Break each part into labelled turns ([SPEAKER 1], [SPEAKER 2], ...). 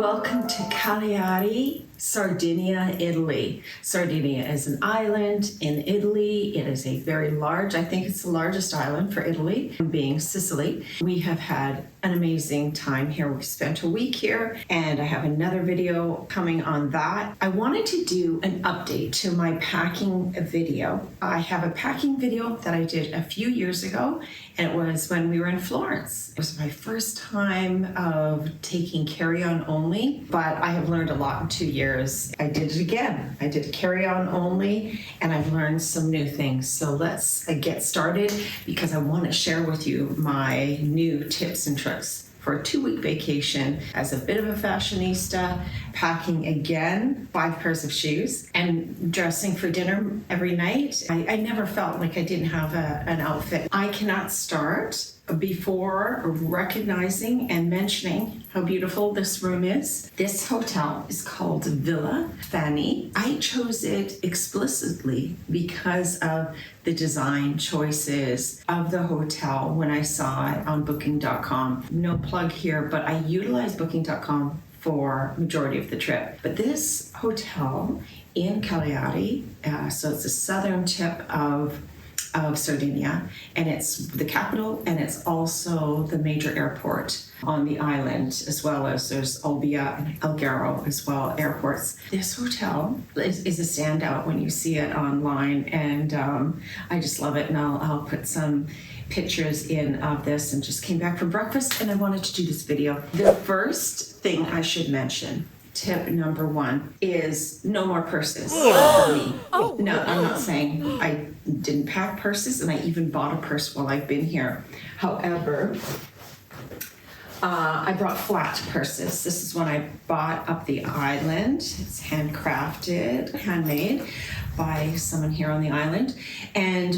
[SPEAKER 1] Welcome to Cagliari, Sardinia, Italy. Sardinia is an island in Italy. It is a very large, I think it's the largest island for Italy, being Sicily. We have had an amazing time here. We spent a week here, and I have another video coming on that. I wanted to do an update to my packing video. I have a packing video that I did a few years ago, and it was when we were in Florence. It was my first time of taking carry-on only, but I have learned a lot in 2 years. I did it again. I did carry-on only, and I've learned some new things. So let's get started, because I want to share with you my new tips and tricks for a 2-week vacation as a bit of a fashionista, packing again 5 pairs of shoes, and dressing for dinner every night. I never felt like I didn't have an outfit. I cannot start before recognizing and mentioning how beautiful this room is. This hotel is called Villa Fanny. I chose it explicitly because of the design choices of the hotel when I saw it on booking.com. No plug here, but I utilize booking.com for majority of the trip. But this hotel in Cagliari, so it's the southern tip of Sardinia, and it's the capital, and it's also the major airport on the island, as well as there's Olbia and Alghero as well, airports. This hotel is a standout when you see it online, and I just love it, and I'll put some pictures in of this, and just came back from breakfast and I wanted to do this video. The first thing I should mention, tip number 1, is no more purses for me. No, I'm not saying I didn't pack purses, and I even bought a purse while I've been here. However, I brought flat purses. This is one I bought up the island. It's handcrafted, handmade by someone here on the island,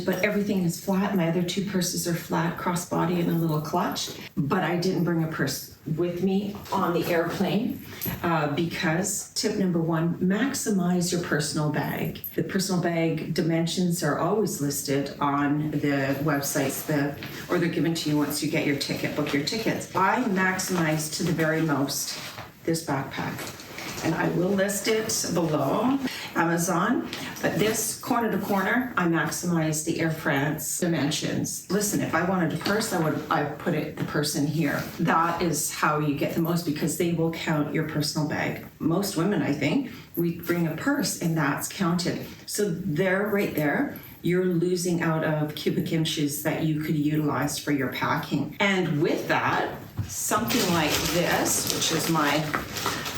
[SPEAKER 1] but everything is flat. My other 2 purses are flat, crossbody and a little clutch, but I didn't bring a purse with me on the airplane because tip number 1, maximize your personal bag. The personal bag dimensions are always listed on the websites, or they're given to you once you get your ticket, book your tickets. I maximize to the very most this backpack, and I will list it below, Amazon. But this corner to corner, I maximize the Air France dimensions. Listen, if I wanted a purse, I put the purse in here. That is how you get the most, because they will count your personal bag. Most women, I think, we bring a purse and that's counted. So there, right there, you're losing out of cubic inches that you could utilize for your packing. And with that, something like this, which is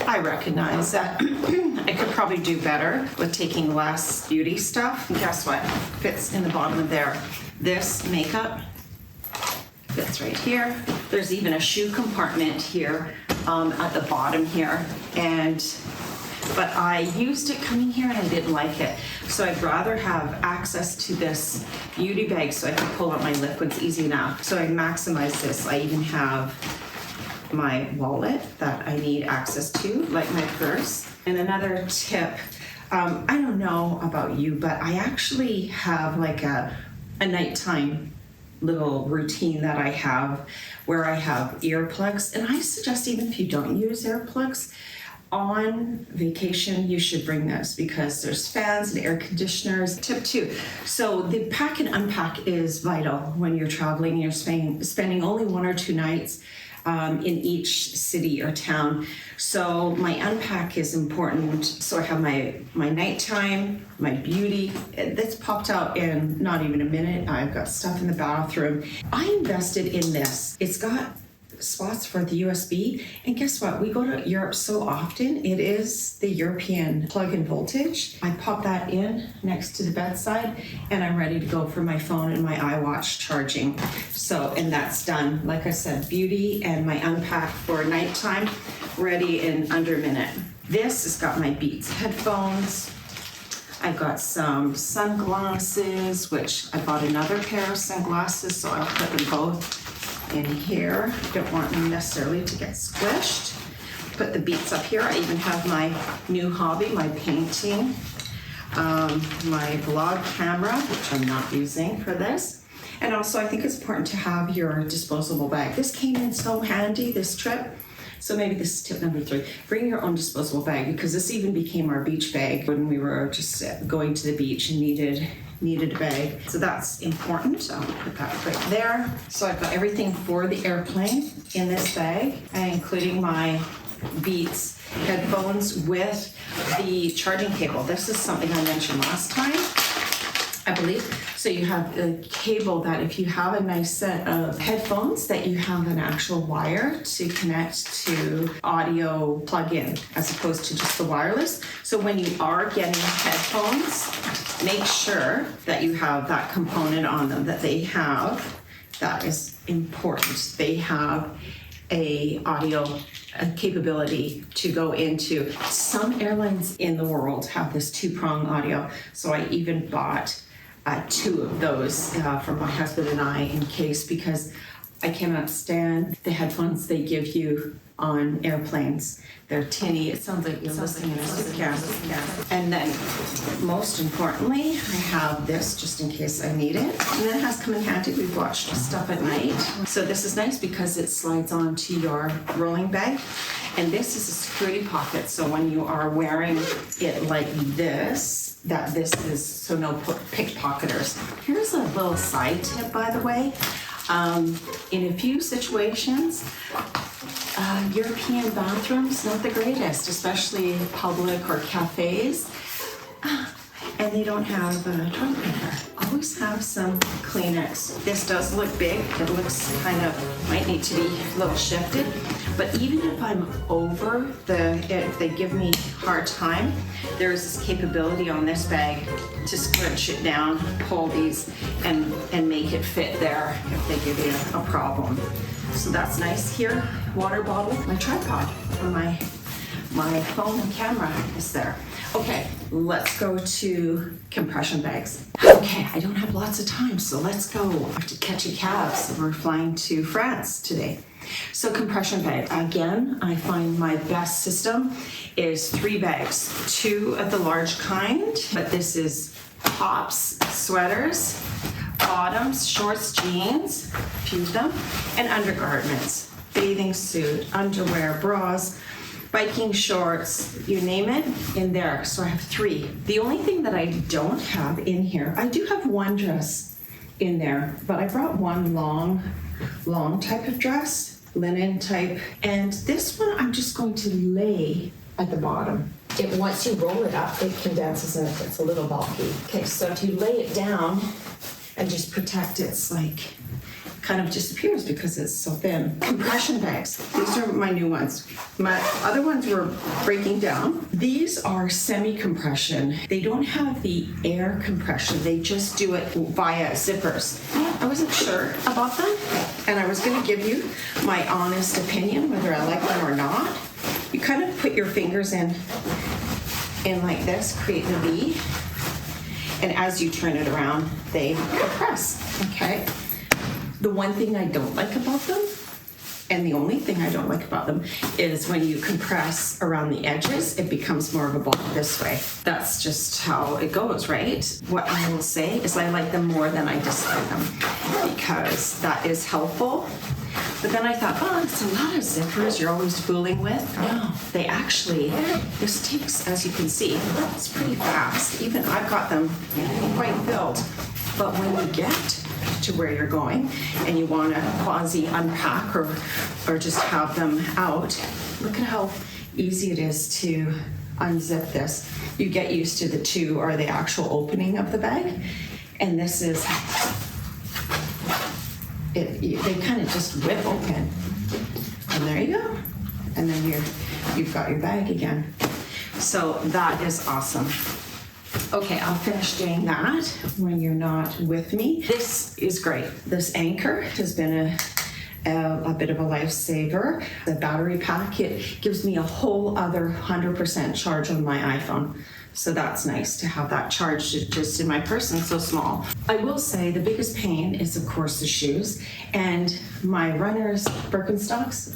[SPEAKER 1] I recognize that I could probably do better with taking less beauty stuff. And guess what? Fits in the bottom of there. This makeup fits right here. There's even a shoe compartment here at the bottom here. But I used it coming here and I didn't like it. So I'd rather have access to this beauty bag so I can pull out my liquids easy enough. So I maximize this. I even have my wallet that I need access to, like my purse. And another tip, I don't know about you, but I actually have like a nighttime little routine that I have where I have earplugs. And I suggest, even if you don't use earplugs, on vacation, you should bring this, because there's fans and air conditioners. Tip 2, so the pack and unpack is vital when you're traveling and you're spending only 1 or 2 nights in each city or town. So my unpack is important. So I have my nighttime, my beauty. That's popped out in not even a minute. I've got stuff in the bathroom. I invested in this. It's got spots for the USB, and guess what? We go to Europe so often. It is the European plug-in voltage. I pop that in next to the bedside, and I'm ready to go for my phone and my iWatch charging. So, and that's done. Like I said, beauty and my unpack for nighttime, ready in under a minute. This has got my Beats headphones. I've got some sunglasses, which I bought another pair of sunglasses, so I'll put them both in here. Don't want them necessarily to get squished. Put the Beats up here. I even have my new hobby, my painting, my vlog camera, which I'm not using for this. And also, I think it's important to have your disposable bag. This came in so handy this trip, So maybe this is tip number 3. Bring your own disposable bag, because this even became our beach bag when we were just going to the beach and needed a bag. So that's important. I'll put that right there. So I've got everything for the airplane in this bag, including my Beats headphones with the charging cable. This is something I mentioned last time, I believe. So you have a cable that if you have a nice set of headphones, that you have an actual wire to connect to audio plug-in as opposed to just the wireless. So when you are getting headphones, make sure that you have that component on them, that they have, that is important. They have a audio capability to go into. Some airlines in the world have this 2-prong audio. So I even bought 2 of those for my husband and I in case, because I cannot stand the headphones they give you on airplanes. They're tinny. It sounds like you're listening in a suitcase. And then, most importantly, I have this just in case I need it. And then it has come in handy. We've watched stuff at night. So this is nice because it slides onto your rolling bag. And this is a security pocket. So when you are wearing it like this, that this is so no pickpocketers. Here's a little side tip, by the way. In a few situations, European bathrooms, not the greatest, especially public or cafes, and they don't have toilet paper. Always have some Kleenex. This does look big. It looks kind of, might need to be a little shifted, but even if I'm over if they give me a hard time, there's this capability on this bag to scrunch it down, pull these, and make it fit there if they give you a problem. So that's nice here. Water bottle, my tripod for my phone and camera is there. Okay, let's go to compression bags. Okay, I don't have lots of time, so let's go. I have to catch a cab, so we're flying to France today. So compression bag, again, I find my best system is 3 bags. 2 of the large kind, but this is tops, sweaters, bottoms, shorts, jeans, a few of them, and undergarments, bathing suit, underwear, bras, biking shorts, you name it, in there. So I have 3. The only thing that I don't have in here, I do have 1 dress in there, but I brought 1 long type of dress, linen type, and this one I'm just going to lay at the bottom. Once you roll it up, it condenses and it's a little bulky. Okay, so if you lay it down and just protect it's like kind of disappears because it's so thin. Compression bags, these are my new ones. My other ones were breaking down. These are semi-compression. They don't have the air compression. They just do it via zippers. I wasn't sure about them, and I was gonna give you my honest opinion, whether I like them or not. You kind of put your fingers in like this, creating a V, and as you turn it around, they compress, okay? The one thing I don't like about them, and the only thing I don't like about them, is when you compress around the edges, it becomes more of a ball this way. That's just how it goes, right? What I will say is I like them more than I dislike them, because that is helpful. But then I thought, oh, it's a lot of zippers you're always fooling with. No, they actually, this takes, as you can see, it's pretty fast. Even I've got them quite filled. But when you get to where you're going and you want to quasi unpack or just have them out, look at how easy it is to unzip this. You get used to the 2 or the actual opening of the bag, and this is they kind of just whip open, and there you go, and then you've got your bag again. So that is awesome. Okay, I'll finish doing that when you're not with me. This is great. This anchor has been a bit of a lifesaver. The battery pack, it gives me a whole other 100% charge on my iPhone. So that's nice to have that charged just in my purse and so small. I will say the biggest pain is, of course, the shoes. And My runners, Birkenstocks,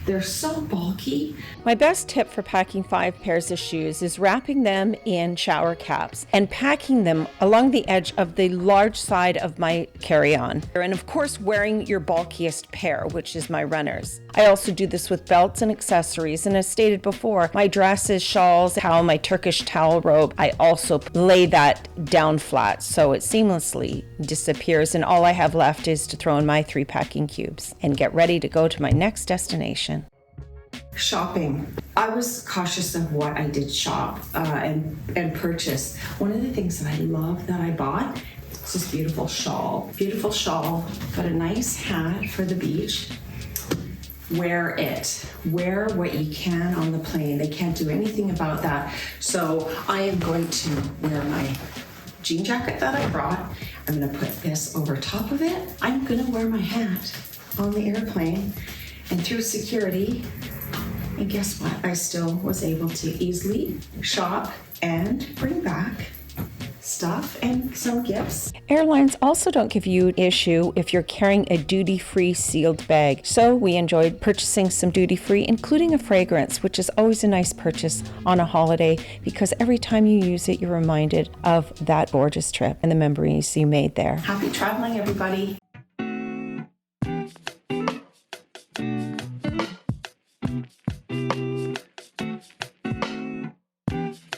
[SPEAKER 1] they're so bulky.
[SPEAKER 2] My best tip for packing 5 pairs of shoes is wrapping them in shower caps and packing them along the edge of the large side of my carry-on. And of course, wearing your bulkiest pair, which is my runners. I also do this with belts and accessories, and as stated before, my dresses, shawls, towel, my Turkish towel robe, I also lay that down flat so it seamlessly disappears, and all I have left is to throw in my 3 packing cubes and get ready to go to my next destination.
[SPEAKER 1] Shopping. I was cautious of what I did shop and purchase. One of the things that I love that I bought is this beautiful shawl. Beautiful shawl, got a nice hat for the beach. Wear it. Wear what you can on the plane. They can't do anything about that. So I am going to wear my jean jacket that I brought. I'm going to put this over top of it. I'm going to wear my hat on the airplane and through security. And guess what? I still was able to easily shop and bring back stuff and some gifts.
[SPEAKER 2] Airlines also don't give you an issue if you're carrying a duty-free sealed bag. So we enjoyed purchasing some duty-free, including a fragrance, which is always a nice purchase on a holiday because every time you use it, you're reminded of that gorgeous trip and the memories you made there.
[SPEAKER 1] Happy traveling, everybody.